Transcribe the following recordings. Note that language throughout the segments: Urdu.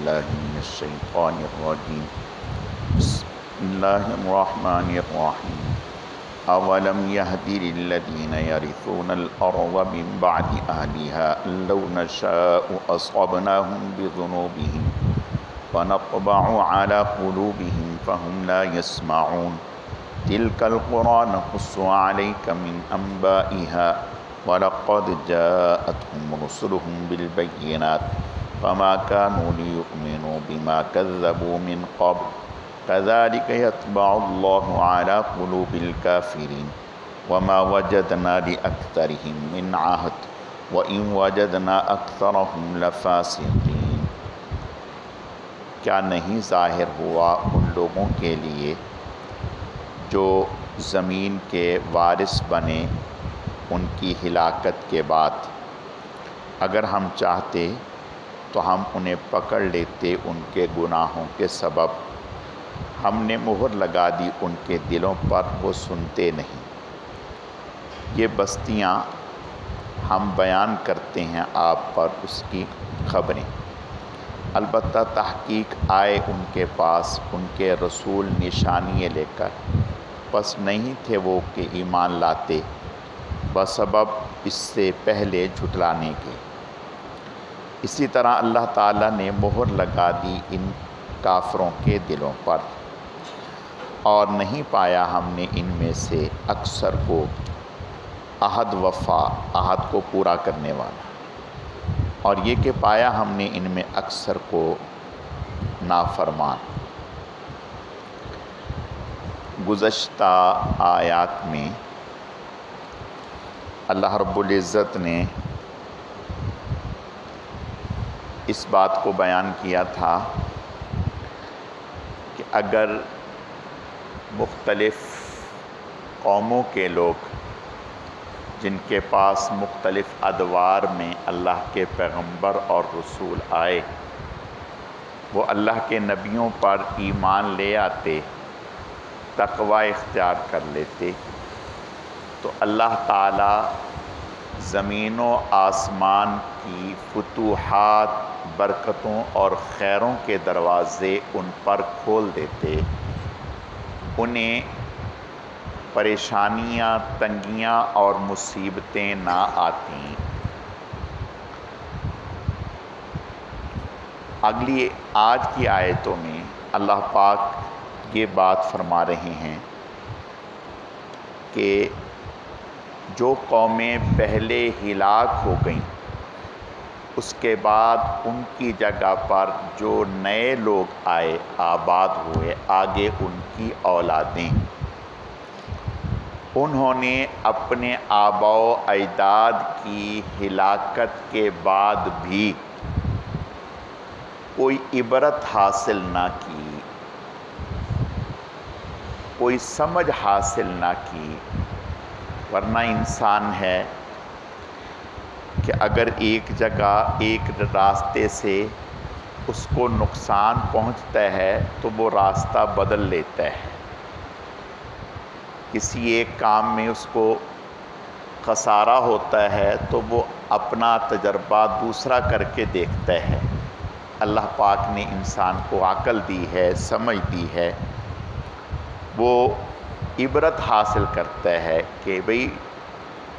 بالله من الشيطان الرجيم بسم الله الرحمن الرحيم أولم يهد للذين يرثون الأرض من بعد أهلها أن لو نشاء أصبناهم بذنوبهم ونطبع على قلوبهم فهم لا يسمعون تلك القرى نقص عليك من أنبائها وَلَقَدْ جَاءَتْهُمْ رُسُلُهُم بِالْبَيِّنَاتِ فَمَا كَانُوا لِيُؤْمِنُوا بِمَا كَذَّبُوا مِنْ قَبْلُ كَذَلِكَ يَطْبَعُ اللَّهُ عَلَى قُلُوبِ الْكَافِرِينَ وَمَا وَجَدْنَا لِأَكْثَرِهِم مِّنْ عَهْدٍ وَإِنْ وَجَدْنَا أَكْثَرَهُمْ لَفَاسِقِينَ۔ کیا نہیں ظاہر ہوا ان لوگوں کے لیے جو زمین کے وارث بنے ان کی ہلاکت کے بعد، اگر ہم چاہتے تو ہم انہیں پکڑ لیتے ان کے گناہوں کے سبب، ہم نے مہر لگا دی ان کے دلوں پر، وہ سنتے نہیں۔ یہ بستیاں ہم بیان کرتے ہیں آپ پر اس کی خبریں، البتہ تحقیق آئے ان کے پاس ان کے رسول نشانیے لے کر، پس نہیں تھے وہ کہ ایمان لاتے بسبب اس سے پہلے جھٹلانے کے۔ اسی طرح اللہ تعالیٰ نے مہر لگا دی ان کافروں کے دلوں پر، اور نہیں پایا ہم نے ان میں سے اکثر کو عہد وفا، عہد کو پورا کرنے والا، اور یہ کہ پایا ہم نے ان میں اکثر کو نافرمان۔ گزشتہ آیات میں اللہ رب العزت نے اس بات کو بیان کیا تھا کہ اگر مختلف قوموں کے لوگ جن کے پاس مختلف ادوار میں اللہ کے پیغمبر اور رسول آئے، وہ اللہ کے نبیوں پر ایمان لے آتے، تقوی اختیار کر لیتے، تو اللہ تعالیٰ زمین و آسمان کی فتوحات، برکتوں اور خیروں کے دروازے ان پر کھول دیتے، انہیں پریشانیاں، تنگیاں اور مصیبتیں نہ آتیں۔ اگلی آج کی آیتوں میں اللہ پاک یہ بات فرما رہے ہیں کہ جو قومیں پہلے ہلاک ہو گئیں، اس کے بعد ان کی جگہ پر جو نئے لوگ آئے، آباد ہوئے، آگے ان کی اولادیں، انہوں نے اپنے آباء و اجداد کی ہلاکت کے بعد بھی کوئی عبرت حاصل نہ کی، کوئی سمجھ حاصل نہ کی۔ ورنہ انسان ہے کہ اگر ایک جگہ، ایک راستے سے اس کو نقصان پہنچتا ہے تو وہ راستہ بدل لیتا ہے، کسی ایک کام میں اس کو خسارہ ہوتا ہے تو وہ اپنا تجربہ دوسرا کر کے دیکھتا ہے۔ اللہ پاک نے انسان کو عقل دی ہے، سمجھ دی ہے، وہ عبرت حاصل کرتا ہے کہ بھئی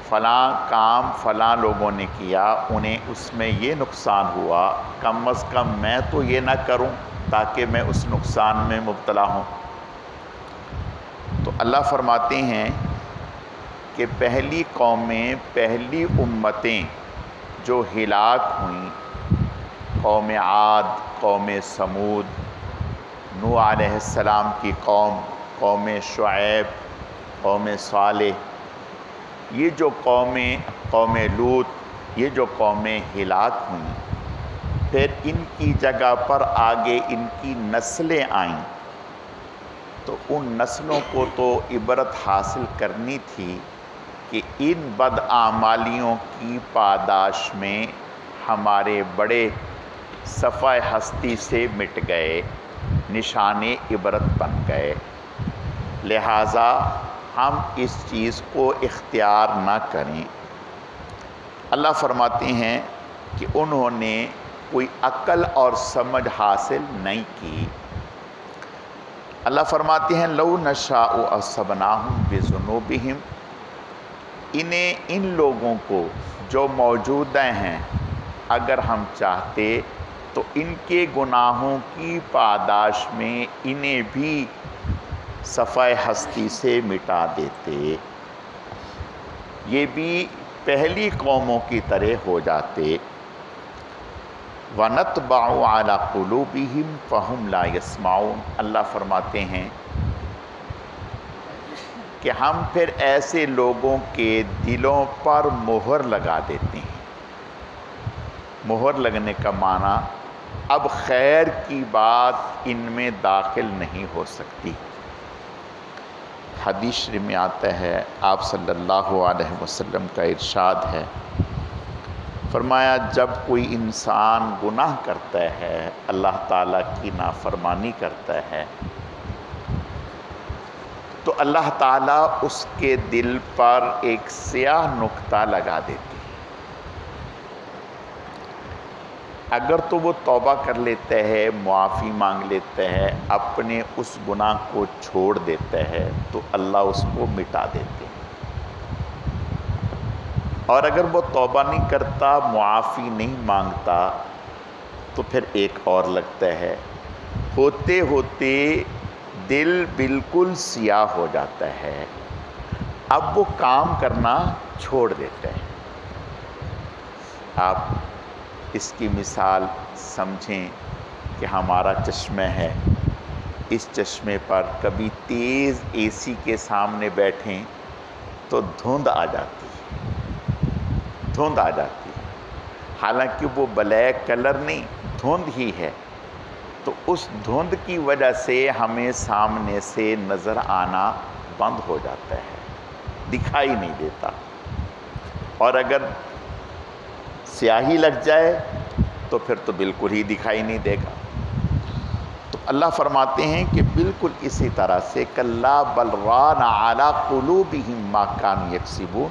فلاں کام فلاں لوگوں نے کیا، انہیں اس میں یہ نقصان ہوا، کم از کم میں تو یہ نہ کروں تاکہ میں اس نقصان میں مبتلا ہوں۔ تو اللہ فرماتے ہیں کہ پہلی قومیں، پہلی امتیں جو ہلاک ہوئیں، قوم عاد، قوم سمود، نوح علیہ السلام کی قوم، قوم شعیب، قوم صالح، یہ جو قومیں، قوم لوط، یہ جو قومیں ہلاک ہوئیں، پھر ان کی جگہ پر آگے ان کی نسلیں آئیں، تو ان نسلوں کو تو عبرت حاصل کرنی تھی کہ ان بدعمالیوں کی پاداش میں ہمارے بڑے صفحہ ہستی سے مٹ گئے، نشان عبرت بن گئے، لہٰذا ہم اس چیز کو اختیار نہ کریں۔ اللہ فرماتے ہیں کہ انہوں نے کوئی عقل اور سمجھ حاصل نہیں کی۔ اللہ فرماتے ہیں لو نشاء اصبناہم بذنوبہم، ان لوگوں کو جو موجودہ ہیں اگر ہم چاہتے تو ان کے گناہوں کی پاداش میں انہیں بھی صفحہ ہستی سے مٹا دیتے، یہ بھی پہلی قوموں کی طرح ہو جاتے۔ وَنَطْبَعُ عَلَى قُلُوبِهِمْ فَهُمْ لَا يَسْمَعُونَ، اللہ فرماتے ہیں کہ ہم پھر ایسے لوگوں کے دلوں پر مہر لگا دیتے ہیں۔ مہر لگنے کا معنی اب خیر کی بات ان میں داخل نہیں ہو سکتی۔ حدیث شریف میں آتا ہے، آپ صلی اللہ علیہ وسلم کا ارشاد ہے، فرمایا جب کوئی انسان گناہ کرتا ہے، اللہ تعالیٰ کی نافرمانی کرتا ہے، تو اللہ تعالیٰ اس کے دل پر ایک سیاہ نقطہ لگا دیتے ہیں۔ اگر تو وہ توبہ کر لیتا ہے، معافی مانگ لیتا ہے، اپنے اس گناہ کو چھوڑ دیتا ہے تو اللہ اس کو مٹا دیتے ہیں، اور اگر وہ توبہ نہیں کرتا، معافی نہیں مانگتا، تو پھر ایک اور لگتا ہے، ہوتے ہوتے دل بالکل سیاہ ہو جاتا ہے، اب وہ کام کرنا چھوڑ دیتا ہے۔ آپ اس کی مثال سمجھیں کہ ہمارا چشمہ ہے، اس چشمے پر کبھی تیز اے سی کے سامنے بیٹھیں تو دھند آ جاتی ہے، دھند آ جاتی ہے، حالانکہ وہ بلیک کلر نہیں، دھند ہی ہے، تو اس دھند کی وجہ سے ہمیں سامنے سے نظر آنا بند ہو جاتا ہے، دکھائی نہیں دیتا، اور اگر سیاہی لگ جائے تو پھر تو بالکل ہی دکھائی نہیں دے گا۔ تو اللہ فرماتے ہیں کہ بالکل اسی طرح سے کلا بل ران علی قلوبہم ما کانوا یکسبون،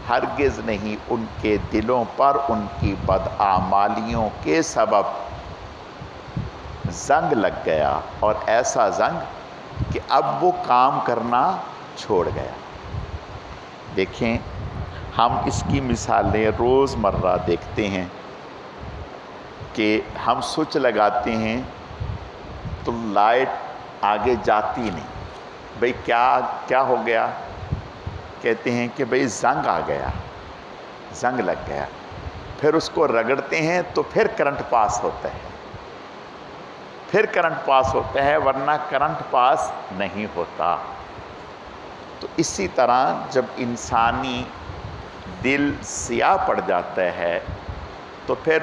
ہرگز نہیں ان کے دلوں پر ان کی بداعمالیوں کے سبب زنگ لگ گیا، اور ایسا زنگ کہ اب وہ کام کرنا چھوڑ گیا۔ دیکھیں ہم اس کی مثالیں روز مرہ دیکھتے ہیں کہ ہم سوئچ لگاتے ہیں تو لائٹ آگے جاتی نہیں، بھئی کیا ہو گیا؟ کہتے ہیں کہ بھئی زنگ آ گیا، زنگ لگ گیا، پھر اس کو رگڑتے ہیں تو پھر کرنٹ پاس ہوتا ہے، پھر کرنٹ پاس ہوتا ہے، ورنہ کرنٹ پاس نہیں ہوتا۔ تو اسی طرح جب انسانی دل سیاہ پڑ جاتا ہے تو پھر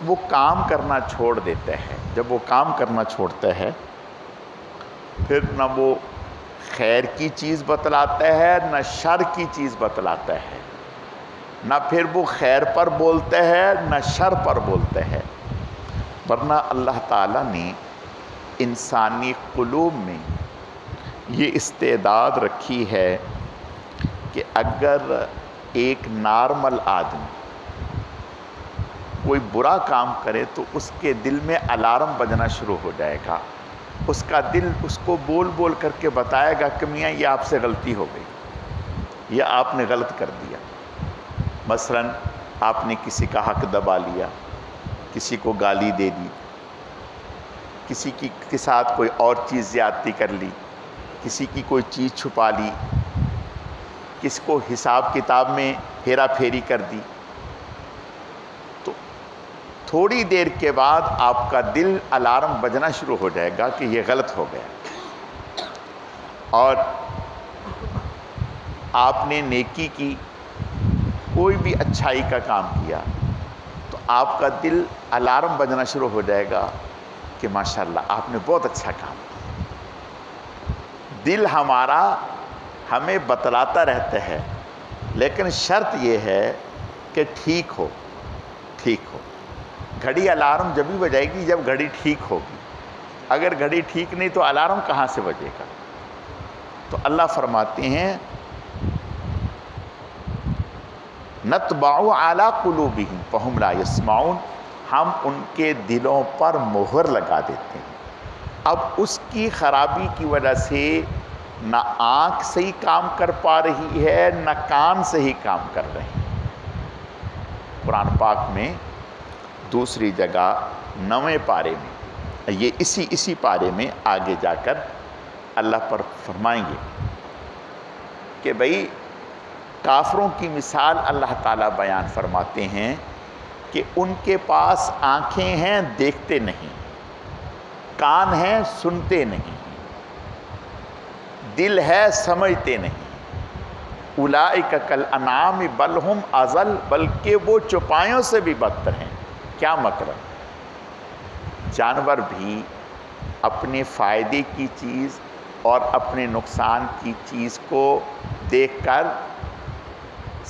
وہ کام کرنا چھوڑ دیتا ہے، جب وہ کام کرنا چھوڑتا ہے پھر نہ وہ خیر کی چیز بتلاتا ہے، نہ شر کی چیز بتلاتا ہے، نہ پھر وہ خیر پر بولتا ہے، نہ شر پر بولتا ہے، ورنہ اللہ تعالیٰ نے انسانی قلوب میں یہ استعداد رکھی ہے کہ اگر ایک نارمل آدمی کوئی برا کام کرے تو اس کے دل میں الارم بجنا شروع ہو جائے گا، اس کا دل اس کو بول بول کر کے بتائے گا کہ میاں یہ آپ سے غلطی ہو گئی، یا آپ نے غلط کر دیا۔ مثلا آپ نے کسی کا حق دبا لیا، کسی کو گالی دے دی، کسی کے ساتھ کوئی اور چیز زیادتی کر لی، کسی کی کوئی چیز چھپا لی، کس کو حساب کتاب میں ہیرا پھیری کر دی، تو تھوڑی دیر کے بعد آپ کا دل الارم بجنا شروع ہو جائے گا کہ یہ غلط ہو گیا۔ اور آپ نے نیکی کی، کوئی بھی اچھائی کا کام کیا، تو آپ کا دل الارم بجنا شروع ہو جائے گا کہ ماشاءاللہ آپ نے بہت اچھا کام کیا۔ دل ہمارا ہمیں بتلاتا رہتا ہے، لیکن شرط یہ ہے کہ ٹھیک ہو، ٹھیک ہو۔ گھڑی الارم جب بھی بجائے گی جب گھڑی ٹھیک ہوگی، اگر گھڑی ٹھیک نہیں تو الارم کہاں سے بجے گا؟ تو اللہ فرماتے ہیں نطبع علی قلوبہم فہم لا یسمعون، ہم ان کے دلوں پر مہر لگا دیتے ہیں۔ اب اس کی خرابی کی وجہ سے نہ آنکھ صحیح کام کر پا رہی ہے، نہ کان صحیح کام کر رہے ہیں۔ قرآن پاک میں دوسری جگہ 9ویں پارے میں، یہ اسی پارے میں آگے جا کر اللہ پر فرمائیں گے کہ بھئی کافروں کی مثال اللہ تعالیٰ بیان فرماتے ہیں کہ ان کے پاس آنکھیں ہیں دیکھتے نہیں، کان ہیں سنتے نہیں، دل ہے سمجھتے نہیں۔ اولئک کالانعام بل ہم اضل، بلکہ وہ چوپایوں سے بھی بدتر ہیں۔ کیا مطلب؟ جانور بھی اپنے فائدے کی چیز اور اپنے نقصان کی چیز کو دیکھ کر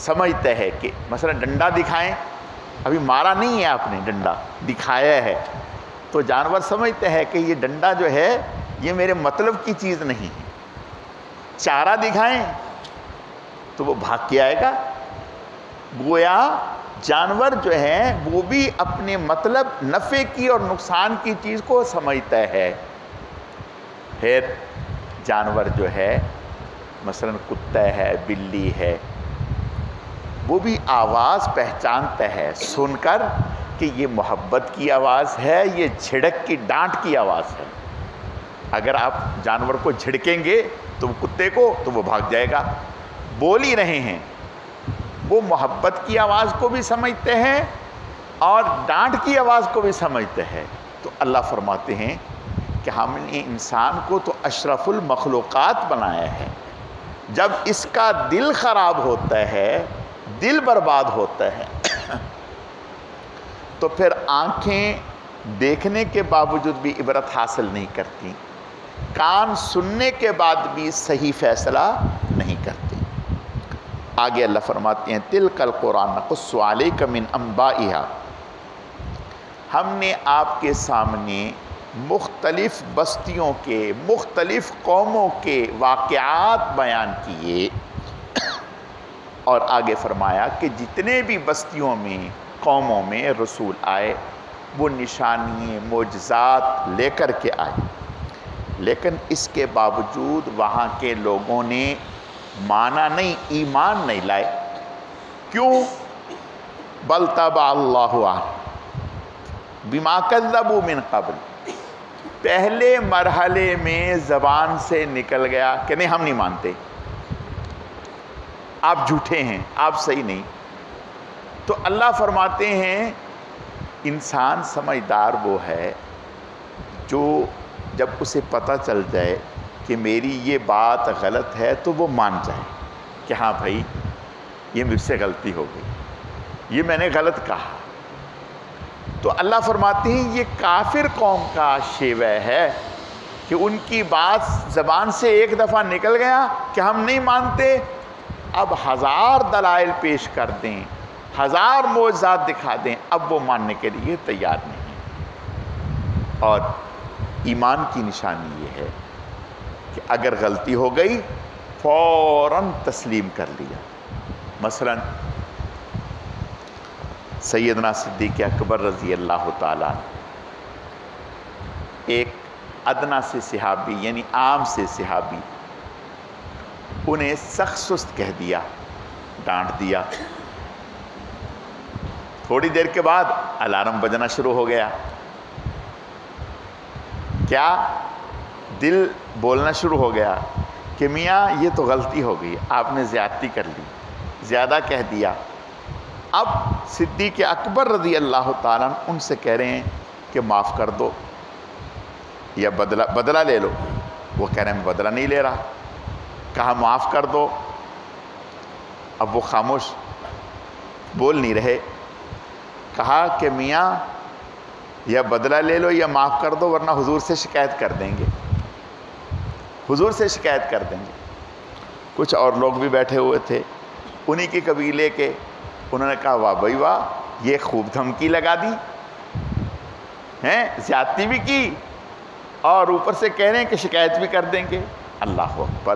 سمجھتا ہے کہ مثلا ڈنڈا دکھائیں، ابھی مارا نہیں ہے آپ نے، ڈنڈا دکھایا ہے، تو جانور سمجھتے ہیں کہ یہ ڈنڈا جو ہے یہ میرے مطلب کی چیز نہیں ہے۔ چارہ دکھائیں تو وہ بھاگ کے آئے گا۔ گویا جانور جو ہیں وہ بھی اپنے مطلب نفع کی اور نقصان کی چیز کو سمجھتا ہے۔ پھر جانور جو ہے مثلا کتا ہے، بلی ہے، وہ بھی آواز پہچانتا ہے سن کر کہ یہ محبت کی آواز ہے، یہ جھڑک کی ڈانٹ کی آواز ہے۔ اگر آپ جانور کو جھڑکیں گے تو وہ کتے کو تو وہ بھاگ جائے گا۔ بول ہی رہے ہیں، وہ محبت کی آواز کو بھی سمجھتے ہیں اور ڈانٹ کی آواز کو بھی سمجھتے ہیں۔ تو اللہ فرماتے ہیں کہ ہم نے انسان کو تو اشرف المخلوقات بنایا ہے۔ جب اس کا دل خراب ہوتا ہے، دل برباد ہوتا ہے، تو پھر آنکھیں دیکھنے کے باوجود بھی عبرت حاصل نہیں کرتی، کان سننے کے بعد بھی صحیح فیصلہ نہیں کرتے۔ آگے اللہ فرماتے ہیں تِلْكَ الْقُرْآنَ نَقُصُّ عَلَيْكَ مِنْ أَنْبَائِهَا، ہم نے آپ کے سامنے مختلف بستیوں کے، مختلف قوموں کے واقعات بیان کیے، اور آگے فرمایا کہ جتنے بھی بستیوں میں، قوموں میں رسول آئے وہ نشانی معجزات لے کر کے آئے، لیکن اس کے باوجود وہاں کے لوگوں نے مانا نہیں، ایمان نہیں لائے۔ کیوں؟ بل طبع اللہ بما کذبوا من قبل، پہلے مرحلے میں زبان سے نکل گیا کہ نہیں ہم نہیں مانتے، آپ جھوٹے ہیں، آپ صحیح نہیں۔ تو اللہ فرماتے ہیں انسان سمجھدار وہ ہے جو جب اسے پتہ چل جائے کہ میری یہ بات غلط ہے تو وہ مان جائے کہ ہاں بھائی یہ مجھ سے غلطی ہو گئی، یہ میں نے غلط کہا۔ تو اللہ فرماتے ہیں یہ کافر قوم کا شیوہ ہے کہ ان کی بات زبان سے ایک دفعہ نکل گیا کہ ہم نہیں مانتے، اب 1000 دلائل پیش کر دیں، 1000 معجزات دکھا دیں، اب وہ ماننے کے لیے تیار نہیں۔ اور ایمان کی نشانی یہ ہے کہ اگر غلطی ہو گئی فوراً تسلیم کر لیا۔ مثلا سیدنا صدیق اکبر رضی اللہ تعالیٰ، ایک ادنا سے صحابی یعنی عام سے صحابی، انہیں سخت سست کہہ دیا، ڈانٹ دیا۔ تھوڑی دیر کے بعد الارم بجنا شروع ہو گیا، کیا؟ دل بولنا شروع ہو گیا کہ میاں یہ تو غلطی ہو گئی، آپ نے زیادتی کر لی، زیادہ کہہ دیا۔ اب صدیق اکبر رضی اللہ تعالیٰ ان سے کہہ رہے ہیں کہ معاف کر دو یا بدلہ لے لو۔ وہ کہہ رہے ہیں میں بدلہ نہیں لے رہا۔ کہا معاف کر دو، اب وہ خاموش، بول نہیں رہے۔ کہا کہ میاں یا بدلہ لے لو یا معاف کر دو ورنہ حضور سے شکایت کر دیں گے، حضور سے شکایت کر دیں گے۔ کچھ اور لوگ بھی بیٹھے ہوئے تھے انہی کے قبیلے کے، انہوں نے کہا واہ بھائی واہ، یہ خوب دھمکی لگا دی ہیں، زیادتی بھی کی اور اوپر سے کہہ رہے ہیں کہ شکایت بھی کر دیں گے۔ اللہ اکبر!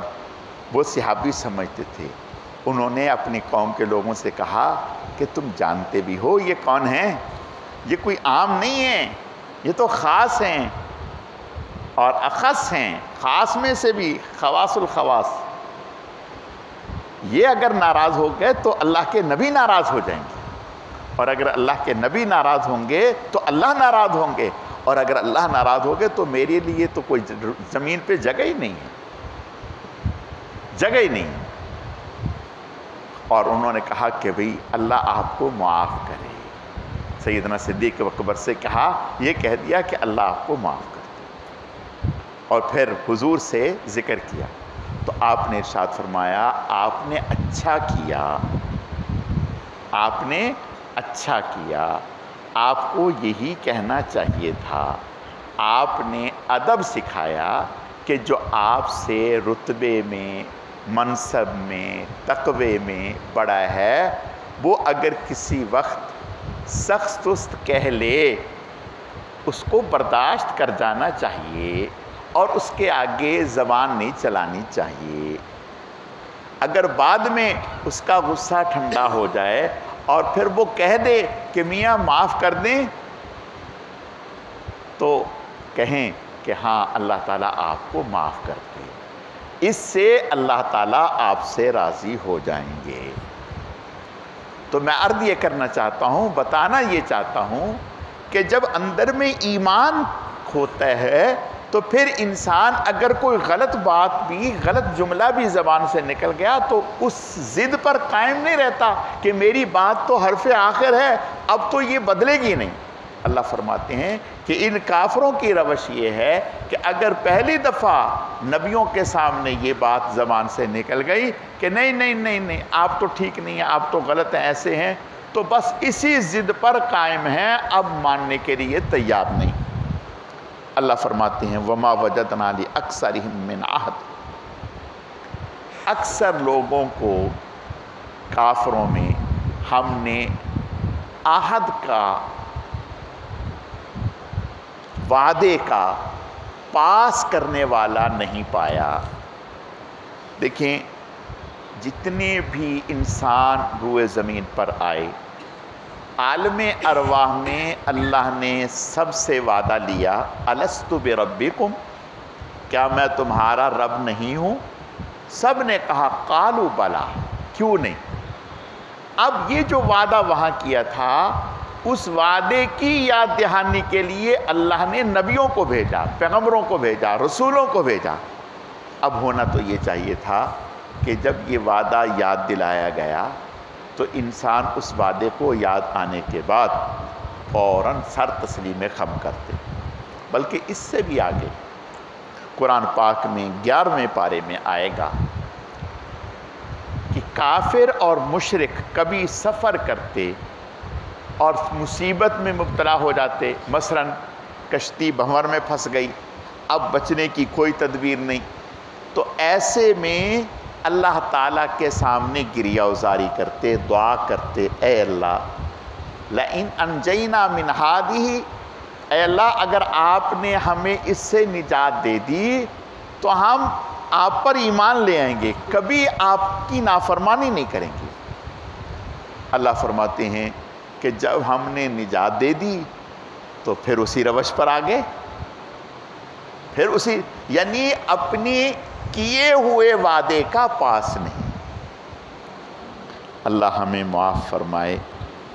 وہ صحابی سمجھتے تھے، انہوں نے اپنی قوم کے لوگوں سے کہا کہ تم جانتے بھی ہو یہ کون ہیں؟ یہ کوئی عام نہیں ہے، یہ تو خاص ہیں اور اخص ہیں، خاص میں سے بھی خواص الخواص۔ یہ اگر ناراض ہو گئے تو اللہ کے نبی ناراض ہو جائیں گے، اور اگر اللہ کے نبی ناراض ہوں گے تو اللہ ناراض ہوں گے، اور اگر اللہ ناراض ہو گئے تو میرے لیے تو کوئی زمین پہ جگہ ہی نہیں ہے، جگہ ہی نہیں۔ اور انہوں نے کہا کہ بھئی اللہ آپ کو معاف کرے۔ سیدنا صدیق اکبر سے کہا، یہ کہہ دیا کہ اللہ آپ کو معاف کر دے، اور پھر حضور سے ذکر کیا تو آپ نے ارشاد فرمایا، آپ نے اچھا کیا، آپ نے اچھا کیا، آپ کو یہی کہنا چاہیے تھا۔ آپ نے ادب سکھایا کہ جو آپ سے رتبے میں، منصب میں، تقوی میں بڑا ہے، وہ اگر کسی وقت سخت سست کہہ لے، اس کو برداشت کر جانا چاہیے اور اس کے آگے زبان نہیں چلانی چاہیے۔ اگر بعد میں اس کا غصہ ٹھنڈا ہو جائے اور پھر وہ کہہ دے کہ میاں معاف کر دیں، تو کہیں کہ ہاں اللہ تعالیٰ آپ کو معاف کر دے، اس سے اللہ تعالیٰ آپ سے راضی ہو جائیں گے۔ تو میں عرض یہ کرنا چاہتا ہوں، بتانا یہ چاہتا ہوں کہ جب اندر میں ایمان ہوتا ہے تو پھر انسان اگر کوئی غلط بات بھی، غلط جملہ بھی زبان سے نکل گیا تو اس ضد پر قائم نہیں رہتا کہ میری بات تو حرف آخر ہے، اب تو یہ بدلے گی نہیں۔ اللہ فرماتے ہیں کہ ان کافروں کی روش یہ ہے کہ اگر پہلی دفعہ نبیوں کے سامنے یہ بات زبان سے نکل گئی کہ نہیں نہیں نہیں نہیں آپ تو ٹھیک نہیں ہیں، آپ تو غلط ہیں، ایسے ہیں، تو بس اسی ضد پر قائم ہیں، اب ماننے کے لیے تیار نہیں۔ اللہ فرماتے ہیں وَمَا وَجَدْنَا لِأَكْثَرِهِم مِّنْ عَهْدٍ، اکثر لوگوں کو، کافروں میں، ہم نے عہد کا، وعدے کا پاس کرنے والا نہیں پایا۔ دیکھیں جتنے بھی انسان روئے زمین پر آئے، عالم ارواح میں اللہ نے سب سے وعدہ لیا، الست بربکم، کیا میں تمہارا رب نہیں ہوں؟ سب نے کہا قالوا بلا، کیوں نہیں؟ اب یہ جو وعدہ وہاں کیا تھا، اس وعدے کی یاد دہانی کے لیے اللہ نے نبیوں کو بھیجا، پیغمبروں کو بھیجا، رسولوں کو بھیجا۔ اب ہونا تو یہ چاہیے تھا کہ جب یہ وعدہ یاد دلایا گیا تو انسان اس وعدے کو یاد آنے کے بعد فوراً سر تسلیم خم کرتے، بلکہ اس سے بھی آگے قرآن پاک میں 11ویں پارے میں آئے گا کہ کافر اور مشرک کبھی سفر کرتے اور مصیبت میں مبتلا ہو جاتے، مثلاً کشتی بھنور میں پھنس گئی، اب بچنے کی کوئی تدبیر نہیں، تو ایسے میں اللہ تعالیٰ کے سامنے گریہ وزاری کرتے، دعا کرتے، اے اللہ لَإِنْ أَنْجَيْنَا مِنْ هَٰذِهِ، اے اللہ اگر آپ نے ہمیں اس سے نجات دے دی تو ہم آپ پر ایمان لے آئیں گے، کبھی آپ کی نافرمانی نہیں کریں گے۔ اللہ فرماتے ہیں کہ جب ہم نے نجات دے دی تو پھر اسی روش پر آگے، پھر اسی، یعنی اپنی کیے ہوئے وعدے کا پاس نہیں۔ اللہ ہمیں معاف فرمائے۔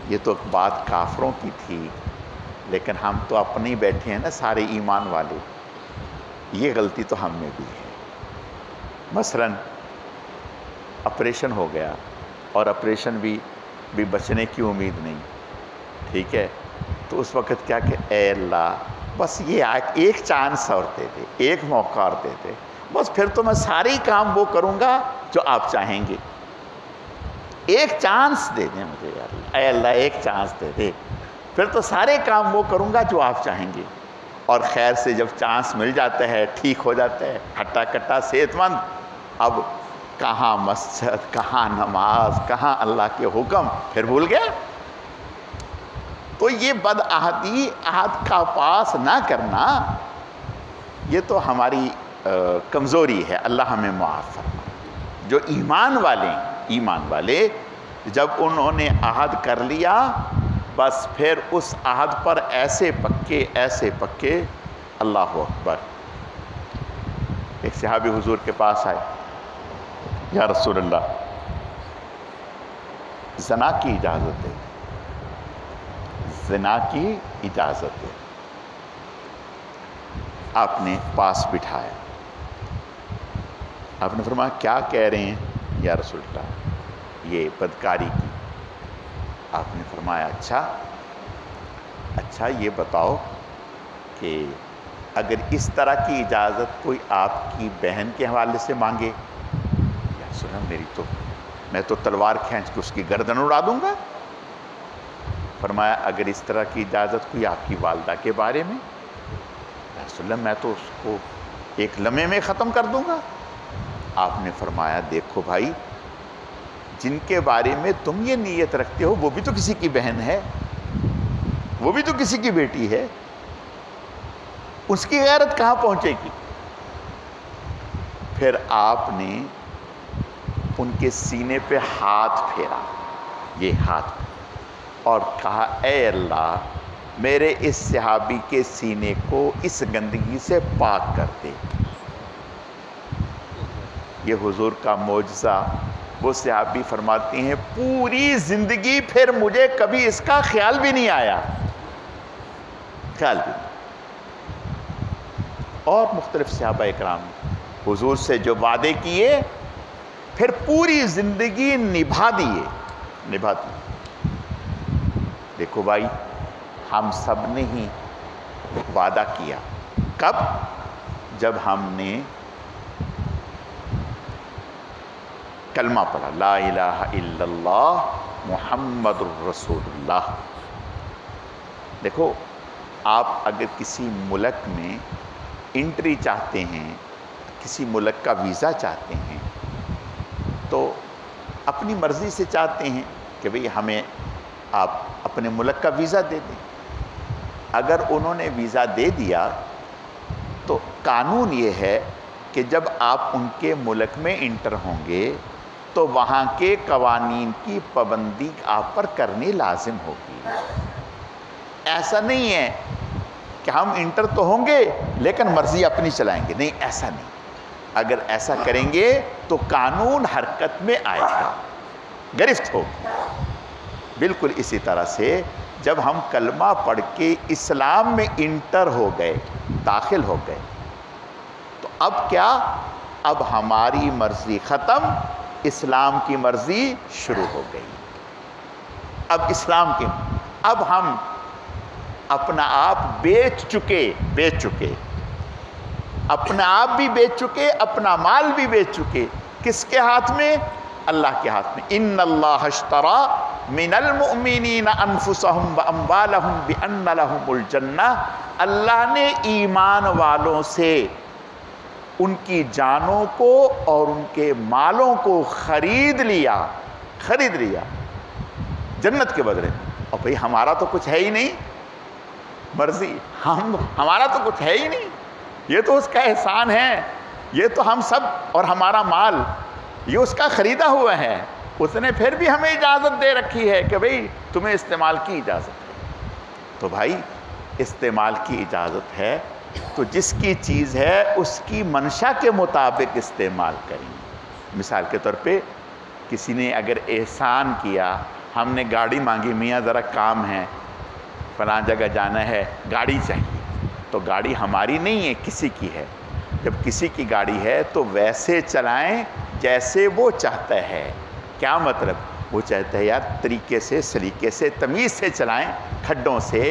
یہ تو بات کافروں کی تھی، لیکن ہم تو اپنے ہی بیٹھے ہیں نا سارے ایمان والے، یہ غلطی تو ہم میں بھی ہے۔ مثلاً آپریشن ہو گیا اور آپریشن بھی بچنے کی امید نہیں، ٹھیک ہے، تو اس وقت کیا کہ اے اللہ بس یہ ایک چانس اور دے دے، ایک موقع اور دے دے، بس پھر تو میں سارے کام وہ کروں گا جو آپ چاہیں گے، ایک چانس دے دیں مجھے یا اللہ، اے اللہ ایک چانس دے دے، پھر تو سارے کام وہ کروں گا جو آپ چاہیں گے۔ اور خیر سے جب چانس مل جاتا ہے، ٹھیک ہو جاتا ہے، ہٹا کٹا صحت مند، اب کہاں مسجد، کہاں نماز، کہاں اللہ کے حکم، پھر بھول گیا۔ تو یہ بدعہدی، عہد کا پاس نہ کرنا، یہ تو ہماری کمزوری ہے، اللہ ہمیں معاف فرمائے۔ جو ایمان والے جب انہوں نے عہد کر لیا، بس پھر اس عہد پر ایسے پکے اللہ اکبر. ایک صحابی حضور کے پاس آئے، یا رسول اللہ زنا کی اجازت ہے، زنا کی اجازت ہے. آپ نے پاس بٹھایا، آپ نے فرمایا کیا کہہ رہے ہیں یا رسول اللہ؟ یہ بدکاری کی. آپ نے فرمایا اچھا یہ بتاؤ کہ اگر اس طرح کی اجازت کوئی آپ کی بہن کے حوالے سے مانگے، یا رسول اللہ میں تو تلوار کھینچ کے اس کی گردن اڑا دوں گا. فرمایا اگر اس طرح کی اجازت کوئی آپ کی والدہ کے بارے میں، یا رسول اللہ میں تو اس کو ایک لمحے میں ختم کر دوں گا. آپ نے فرمایا دیکھو بھائی، جن کے بارے میں تم یہ نیت رکھتے ہو وہ بھی تو کسی کی بہن ہے، وہ بھی تو کسی کی بیٹی ہے، اس کی غیرت کہاں پہنچے گی؟ پھر آپ نے ان کے سینے پہ ہاتھ پھیرا، یہ ہاتھ، اور کہا اے اللہ میرے اس صحابی کے سینے کو اس گندگی سے پاک کر دے. یہ حضور کا معجزہ. وہ صحابی فرماتے ہیں پوری زندگی پھر مجھے کبھی اس کا خیال بھی نہیں آیا، خیال بھی نہیں. اور مختلف صحابہ اکرام حضور سے جو وعدے کیے پھر پوری زندگی نبھا دیے. دیکھو بھائی، ہم سب نے ہی وعدہ کیا. کب؟ جب ہم نے کلمہ پڑھا، لا الہ الا اللہ محمد الرسول اللہ. دیکھو، آپ اگر کسی ملک میں انٹری چاہتے ہیں، کسی ملک کا ویزا چاہتے ہیں، تو اپنی مرضی سے چاہتے ہیں کہ بھئی ہمیں آپ اپنے ملک کا ویزا دے دیں. اگر انہوں نے ویزا دے دیا تو قانون یہ ہے کہ جب آپ ان کے ملک میں انٹر ہوں گے تو وہاں کے قوانین کی پابندی آپ پر کرنی لازم ہوگی. ایسا نہیں ہے کہ ہم انٹر تو ہوں گے لیکن مرضی اپنی چلائیں گے، نہیں، ایسا نہیں. اگر ایسا کریں گے تو قانون حرکت میں آئے گا، گرفت ہوگی. بالکل اسی طرح سے جب ہم کلمہ پڑھ کے اسلام میں انٹر ہو گئے، داخل ہو گئے، تو اب کیا؟ اب ہماری مرضی ختم، اسلام کی مرضی شروع ہو گئی. اب اسلام کی، اب ہم اپنا آپ بیچ چکے، اپنا آپ بھی بیچ چکے، اپنا مال بھی بیچ چکے. کس کے ہاتھ میں؟ اللہ کے ہاتھ میں. ان اللہ اشترى من المؤمنین انفسهم واموالهم بان لهم الجنہ. اللہ نے ایمان والوں سے ان کی جانوں کو اور ان کے مالوں کو خرید لیا جنت کے بدلے. اور بھئی ہمارا تو کچھ ہے ہی نہیں، مرضی ہمارا تو کچھ ہے ہی نہیں، یہ تو اس کا احسان ہے. یہ تو ہم سب اور ہمارا مال یہ اس کا خریدا ہوا ہے. اس نے پھر بھی ہمیں اجازت دے رکھی ہے کہ بھئی تمہیں استعمال کی اجازت ہے. تو بھائی استعمال کی اجازت ہے تو جس کی چیز ہے اس کی منشا کے مطابق استعمال کریں. مثال کے طور پہ کسی نے اگر احسان کیا، ہم نے گاڑی مانگی، میاں ذرا کام ہے، فلاں جگہ جانا ہے، گاڑی چاہیے، تو گاڑی ہماری نہیں ہے، کسی کی ہے. جب کسی کی گاڑی ہے تو ویسے چلائیں جیسے وہ چاہتا ہے. کیا مطلب؟ وہ چاہتا ہے یار طریقے سے، سلیقے سے، تمیز سے چلائیں، کھڈوں سے،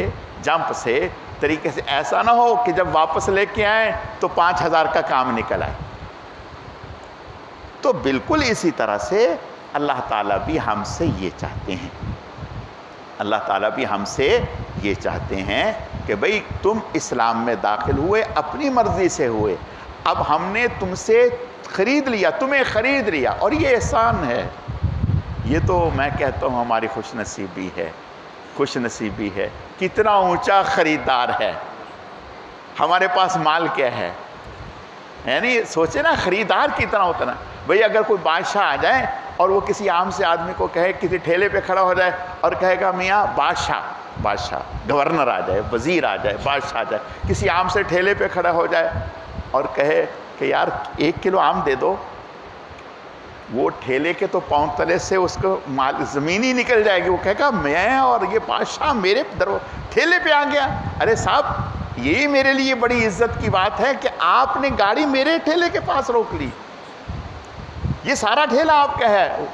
جمپ سے، طریقے سے. ایسا نہ ہو کہ جب واپس لے کے آئیں تو 5,000 کا کام نکل آئے. تو بالکل اسی طرح سے اللہ تعالیٰ بھی ہم سے یہ چاہتے ہیں، اللہ تعالیٰ بھی ہم سے یہ چاہتے ہیں کہ بھئی تم اسلام میں داخل ہوئے، اپنی مرضی سے ہوئے، اب ہم نے تم سے خرید لیا، تمہیں خرید لیا، اور یہ احسان ہے. یہ تو میں کہتا ہوں ہماری خوش نصیبی ہے. کتنا اونچا خریدار ہے، ہمارے پاس مال کیا ہے. یعنی سوچے نا خریدار کتنا ہوتا نا. بھئی اگر کوئی بادشاہ آ جائے اور وہ کسی عام سے آدمی کو کہے، کسی ٹھیلے پہ کھڑا ہو جائے اور کہے گا میاں بادشاہ، بادشاہ، گورنر آ جائے، وزیر آ جائے، بادشاہ آ جائے، کسی آم سے ٹھیلے پہ کھڑا ہو جائے اور کہے کہ یار 1 کلو آم دے دو، وہ ٹھیلے کے تو پاؤں تلے سے اس کو زمین ہی نکل جائے گی، وہ کہے گا میں اور یہ بادشاہ میرے ٹھیلے پہ آ گیا، ارے صاحب یہی میرے لیے بڑی عزت کی بات ہے کہ آپ نے گاڑی میرے ٹھیلے کے پاس روک لی، یہ سارا ٹھیلا آپ کا ہے۔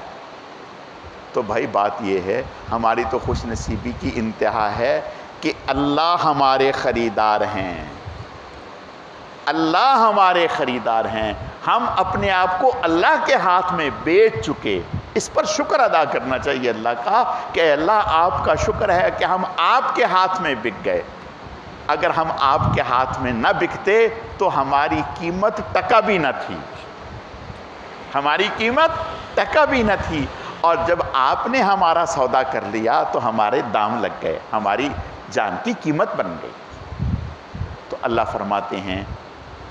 تو بھائی بات یہ ہے، ہماری تو خوش نصیبی کی انتہا ہے کہ اللہ ہمارے خریدار ہیں، اللہ ہمارے خریدار ہیں، ہم اپنے آپ کو اللہ کے ہاتھ میں بیچ چکے، اس پر شکر ادا کرنا چاہیے اللہ کا کہ اللہ آپ کا شکر ہے کہ ہم آپ کے ہاتھ میں بک گئے، اگر ہم آپ کے ہاتھ میں نہ بکتے تو ہماری قیمت ٹکا بھی نہ تھی، ہماری قیمت ٹکا بھی نہ تھی، اور جب آپ نے ہمارا سودا کر لیا تو ہمارے دام لگ گئے، ہماری جان کی قیمت بن گئی۔ تو اللہ فرماتے ہیں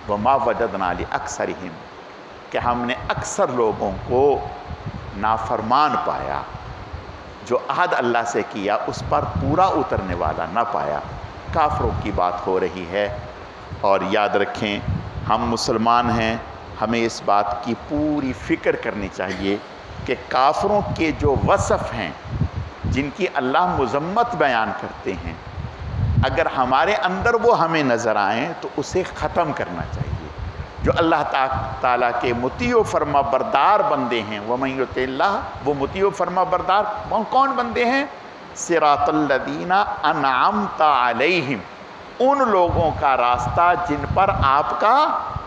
وَمَا وَجَدْنَا لِأَكْثَرِهِمْ، کہ ہم نے اکثر لوگوں کو نافرمان پایا، جو عہد اللہ سے کیا اس پر پورا اترنے والا نہ پایا۔ کافروں کی بات ہو رہی ہے، اور یاد رکھیں ہم مسلمان ہیں، ہمیں اس بات کی پوری فکر کرنی چاہیے کہ کافروں کے جو وصف ہیں جن کی اللہ مذمت بیان کرتے ہیں، اگر ہمارے اندر وہ ہمیں نظر آئیں تو اسے ختم کرنا چاہیے۔ جو اللہ تعالیٰ کے مطیع و فرما بردار بندے ہیں، وَمَن یُطِعِ اللَّهَ، وہ مطیع و فرما بردار کون بندے ہیں؟ صراط الذین انعمت علیہم، ان لوگوں کا راستہ جن پر آپ کا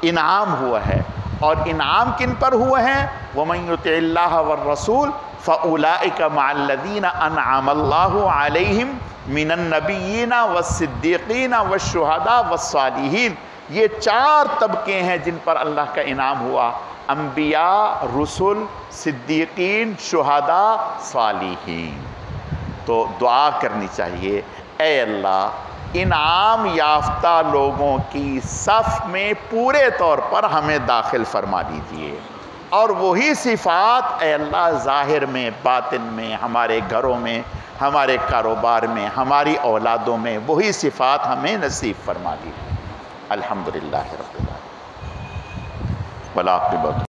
انعام ہوا ہے، اور انعام کن پر ہوئے ہیں؟ وَمَن یُطِعِ اللَّهَ وَالرَّسُولَ فَأُولَٰئِکَ مَعَ الَّذِينَ أَنْعَمَ اللَّهُ عَلَيْهِمْ مِنَ النَّبِيِّينَ وَالصِّدِّيقِينَ وَالشُّهَدَاءِ وَالصَّالِحِينَ، یہ 4 طبقے ہیں جن پر اللہ کا انعام ہوا، انبیاء، رسل، صدیقین، شہداء، صالحین۔ تو دعا کرنی چاہیے، اے اللہ انعام یافتہ لوگوں کی صف میں پورے طور پر ہمیں داخل فرما دیجئے، اور وہی صفات اے اللہ ظاہر میں، باطن میں، ہمارے گھروں میں، ہمارے کاروبار میں، ہماری اولادوں میں وہی صفات ہمیں نصیب فرما دیجئے۔ الحمدللہ رب العالمین، والعاقبۃ